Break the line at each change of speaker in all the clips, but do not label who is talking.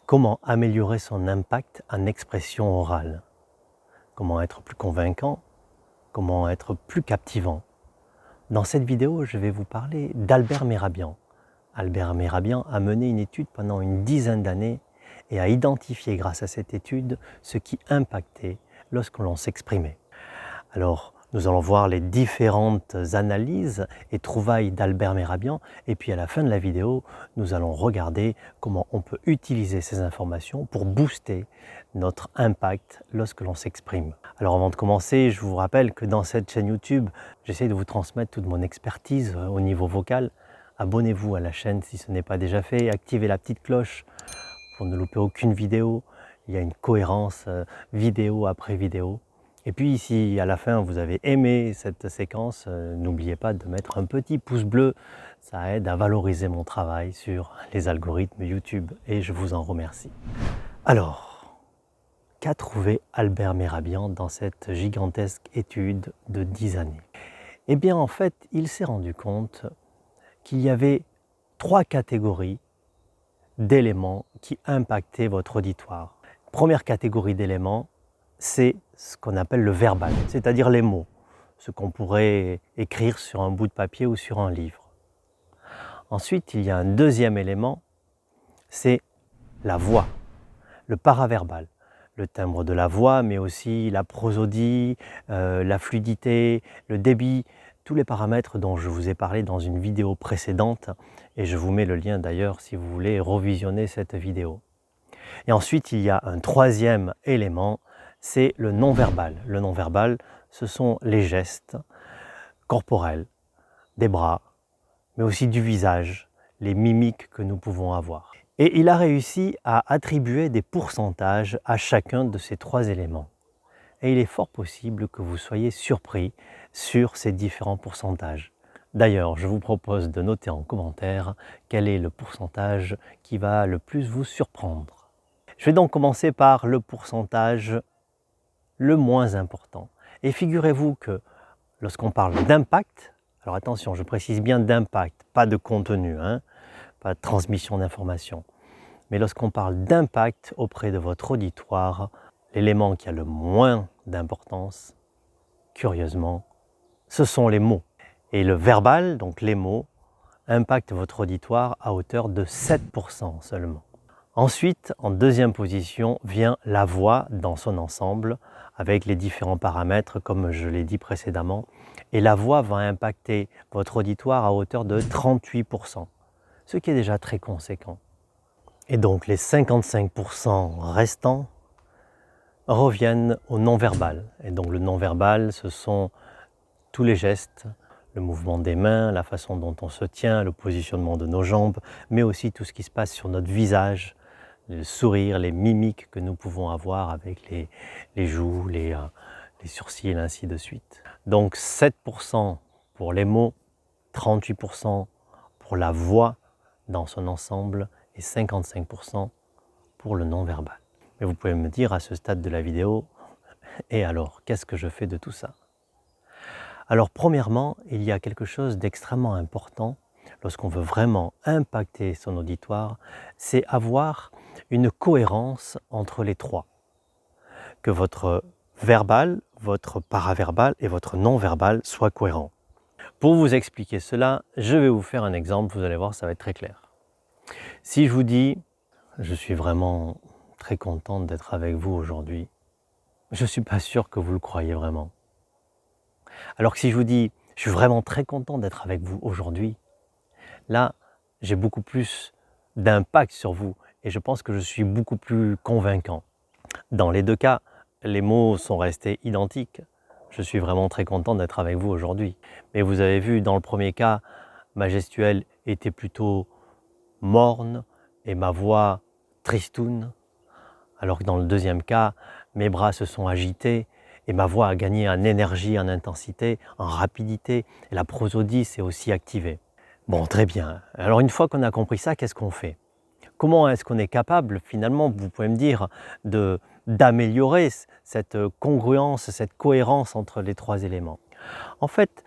Comment améliorer son impact en expression orale? Comment être plus convaincant? Comment être plus captivant? Dans cette vidéo, je vais vous parler d'Albert Mehrabian. Albert Mehrabian a mené une étude pendant une dizaine d'années et a identifié grâce à cette étude ce qui impactait lorsque l'on s'exprimait. Alors, nous allons voir les différentes analyses et trouvailles d'Albert Mehrabian et puis à la fin de la vidéo, nous allons regarder comment on peut utiliser ces informations pour booster notre impact lorsque l'on s'exprime. Alors avant de commencer, je vous rappelle que dans cette chaîne YouTube, j'essaie de vous transmettre toute mon expertise au niveau vocal. Abonnez-vous à la chaîne si ce n'est pas déjà fait, activez la petite cloche pour ne louper aucune vidéo. Il y a une cohérence vidéo après vidéo. Et puis si à la fin vous avez aimé cette séquence, n'oubliez pas de mettre un petit pouce bleu, ça aide à valoriser mon travail sur les algorithmes YouTube et je vous en remercie. Alors, qu'a trouvé Albert Mehrabian dans cette gigantesque étude de 10 années? Eh bien en fait, il s'est rendu compte qu'il y avait 3 catégories d'éléments qui impactaient votre auditoire. Première catégorie d'éléments, c'est ce qu'on appelle le verbal, c'est-à-dire les mots, ce qu'on pourrait écrire sur un bout de papier ou sur un livre. Ensuite, il y a un deuxième élément, c'est la voix, le paraverbal, le timbre de la voix, mais aussi la prosodie, la fluidité, le débit, tous les paramètres dont je vous ai parlé dans une vidéo précédente, et je vous mets le lien d'ailleurs si vous voulez revisionner cette vidéo. Et ensuite, il y a un troisième élément, c'est le non-verbal. Le non-verbal, ce sont les gestes corporels, des bras, mais aussi du visage, les mimiques que nous pouvons avoir. Et il a réussi à attribuer des pourcentages à chacun de ces 3 éléments. Et il est fort possible que vous soyez surpris sur ces différents pourcentages. D'ailleurs, je vous propose de noter en commentaire quel est le pourcentage qui va le plus vous surprendre. Je vais donc commencer par le pourcentage le moins important. Et figurez-vous que lorsqu'on parle d'impact, alors attention, je précise bien d'impact, pas de contenu, pas de transmission d'informations. Mais lorsqu'on parle d'impact auprès de votre auditoire, l'élément qui a le moins d'importance, curieusement, ce sont les mots. Et le verbal, donc les mots, impacte votre auditoire à hauteur de 7% seulement. Ensuite, en deuxième position, vient la voix dans son ensemble, avec les différents paramètres, comme je l'ai dit précédemment. Et la voix va impacter votre auditoire à hauteur de 38%, ce qui est déjà très conséquent. Et donc les 55% restants reviennent au non-verbal. Et donc le non-verbal, ce sont tous les gestes, le mouvement des mains, la façon dont on se tient, le positionnement de nos jambes, mais aussi tout ce qui se passe sur notre visage, le sourire, les mimiques que nous pouvons avoir avec les joues, les sourcils et ainsi de suite. Donc 7% pour les mots, 38% pour la voix dans son ensemble et 55% pour le non-verbal. Mais vous pouvez me dire à ce stade de la vidéo, et alors, qu'est-ce que je fais de tout ça? Alors premièrement, il y a quelque chose d'extrêmement important lorsqu'on veut vraiment impacter son auditoire, c'est avoir une cohérence entre les 3. Que votre verbal, votre paraverbal et votre non-verbal soient cohérents. Pour vous expliquer cela, je vais vous faire un exemple, vous allez voir, ça va être très clair. Si je vous dis, je suis vraiment très contente d'être avec vous aujourd'hui, je ne suis pas sûr que vous le croyez vraiment. Alors que si je vous dis, je suis vraiment très content d'être avec vous aujourd'hui, là, j'ai beaucoup plus d'impact sur vous et je pense que je suis beaucoup plus convaincant. Dans les 2 cas, les mots sont restés identiques. Je suis vraiment très content d'être avec vous aujourd'hui. Mais vous avez vu, dans le premier cas, ma gestuelle était plutôt morne et ma voix tristoune. Alors que dans le deuxième cas, mes bras se sont agités et ma voix a gagné en énergie, en intensité, en rapidité. Et la prosodie s'est aussi activée. Bon, très bien. Alors une fois qu'on a compris ça, qu'est-ce qu'on fait? Comment est-ce qu'on est capable, finalement, vous pouvez me dire, d'améliorer cette congruence, cette cohérence entre les 3 éléments? En fait,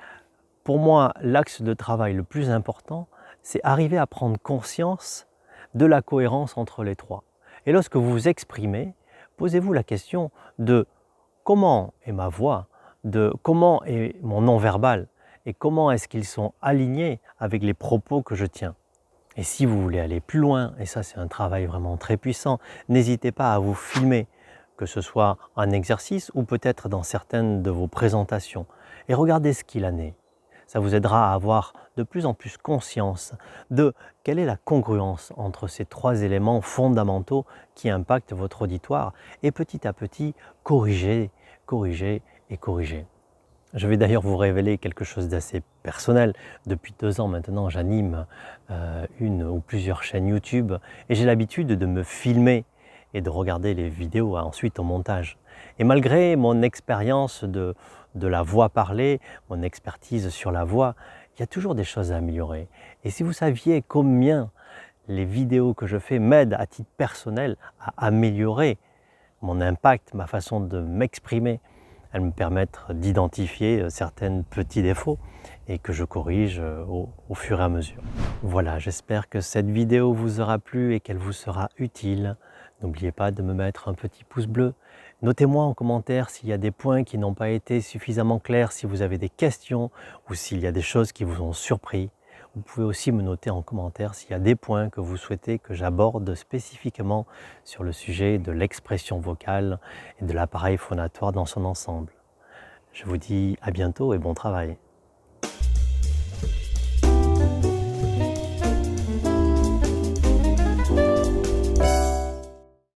pour moi, l'axe de travail le plus important, c'est arriver à prendre conscience de la cohérence entre les 3. Et lorsque vous vous exprimez, posez-vous la question de comment est ma voix, de comment est mon non-verbal et comment est-ce qu'ils sont alignés avec les propos que je tiens. Et si vous voulez aller plus loin, et ça c'est un travail vraiment très puissant, n'hésitez pas à vous filmer, que ce soit en exercice ou peut-être dans certaines de vos présentations, et regardez ce qu'il en est. Ça vous aidera à avoir de plus en plus conscience de quelle est la congruence entre ces trois éléments fondamentaux qui impactent votre auditoire, et petit à petit corriger, corriger et corriger. Je vais d'ailleurs vous révéler quelque chose d'assez personnel. Depuis 2 ans maintenant, j'anime une ou plusieurs chaînes YouTube et j'ai l'habitude de me filmer et de regarder les vidéos ensuite au montage. Et malgré mon expérience de la voix parlée, mon expertise sur la voix, il y a toujours des choses à améliorer. Et si vous saviez combien les vidéos que je fais m'aident à titre personnel à améliorer mon impact, ma façon de m'exprimer, elles me permettent d'identifier certains petits défauts et que je corrige au fur et à mesure. Voilà, j'espère que cette vidéo vous aura plu et qu'elle vous sera utile. N'oubliez pas de me mettre un petit pouce bleu. Notez-moi en commentaire s'il y a des points qui n'ont pas été suffisamment clairs, si vous avez des questions ou s'il y a des choses qui vous ont surpris. Vous pouvez aussi me noter en commentaire s'il y a des points que vous souhaitez que j'aborde spécifiquement sur le sujet de l'expression vocale et de l'appareil phonatoire dans son ensemble. Je vous dis à bientôt et bon travail.